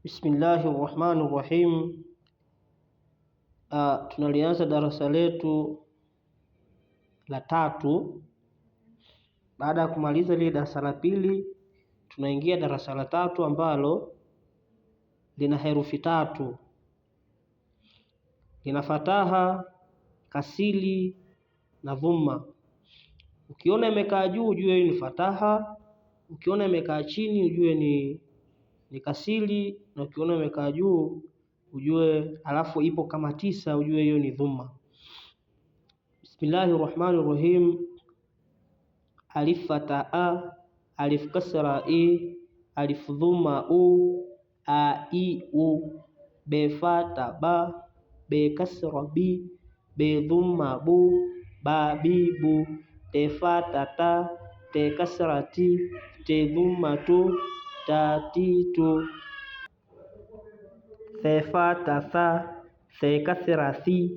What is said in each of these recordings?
Bismillahi rahmani rahim. Tunalianza darasa letu la 3. Baada ya kumaliza lile darasa la 2, tunaingia darasa la 3 ambalo lina herufi 3, lina fataha, kasili na dhumma. Ukiona imekaa juu ujue ni fataha, ukiona imekaa chini ujue ni kasili, na ukiona imekaa juu ujue alafu ipo kama 9 ujue hiyo ni dhumma. Bismillahir Rahmanir Rahim. Alif fata a, alif kasra i, alif dhumma u, a i u, be fata ba, be kasra bi, be dhumma bu, ba bi bu, te fata ta, te kasra ti, te dhumma tu, ta ti tu, the fata tha, the kasra thi,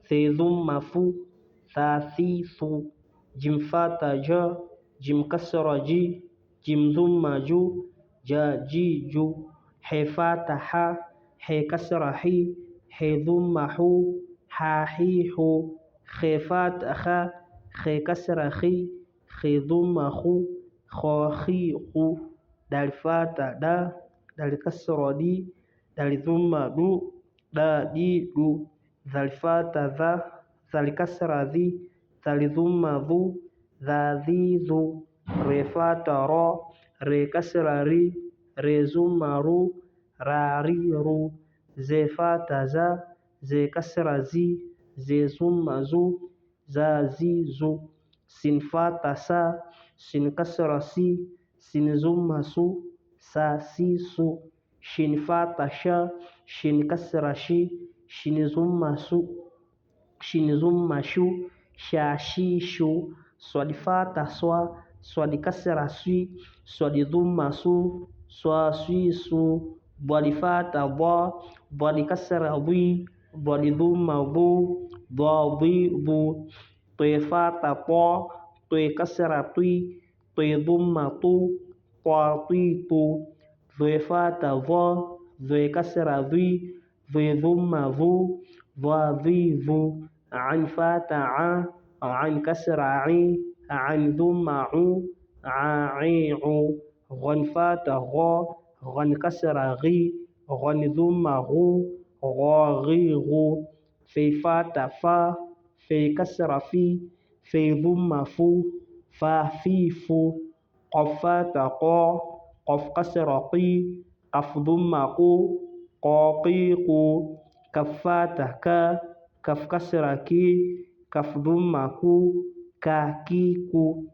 the dhumma fu, tha thi thu, jim fata ja, jim kasra ji, jim dhumma ju, ja ji ju, he fata ha, he kasra hi, he dhumma hu, ha hi hu, he fata ha, he kasra hi, he dhumma hu, kho hi hu, dal fata da, dal kasra di, dal dhumma du, da di du, dal fata dha, dal kasra dhi, dal dhumma dhu, dha dhi dhu, re fata ra, re kasra ri, re dhumma ru, ra ri ru, ze fata za, ze kasra zi, ze dhumma zu, za zi zu, sin fata sa, sin kasra si, sin dhumma su, sa si su, shin fata sha, shin kasra shi, shin dhumma su, shin dhumma shu, sha shi shu, swad fata swa, swad kasra swi, swad dhumma su, swa swi su, bwad fata bwa, bwad kasra bwi, bwad dhumma bu, bwa bwi bu, twe fata po, twe kasra twi, twe dhumma tu, kwa twi tu, dhwe fata vo, dhwe kasra dhwi, dhwe dhumma vu, dhwa dhwi vu, an fata a, an kasra i, an dhumma u, a i u, ghan fata gho, ghan kasra ghi, ghan dhumma ghu, gha ghi ghu, fe fata fa, fe kasra fi, fe dhumma fu, fa fi fu, qaf fata qa, qaf kasra qi, qaf dhumma qu, qa qi qu, kaf fata ka, kaf kasra ki, kaf dhumma ku, ka ki ku,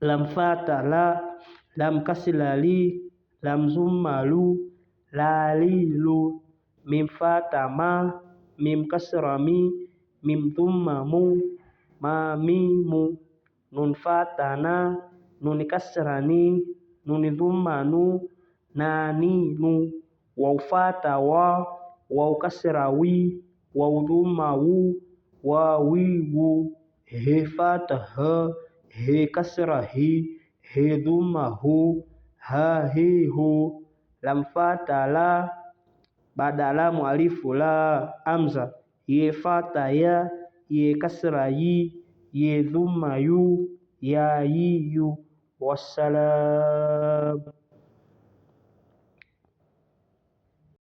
lam fata la, lam kasra li, lam dhumma lu, la li lu, mim fata ma, mim kasra mi, mim dhumma mu, ma mi mu, nun fata na, nun kasra ni, nun dhumma nu, na ni nu, waw fata wa, waw kasra wi, waw dhumma wu, wa wi wu, he fata ha, he kasra hi, he dhumma hu, ha hi hu, lam fata la, baada lamu alifu la, amza, ye fata ya, ye kasra yi, ye dhumma yu, ya yi yu. Wassalam.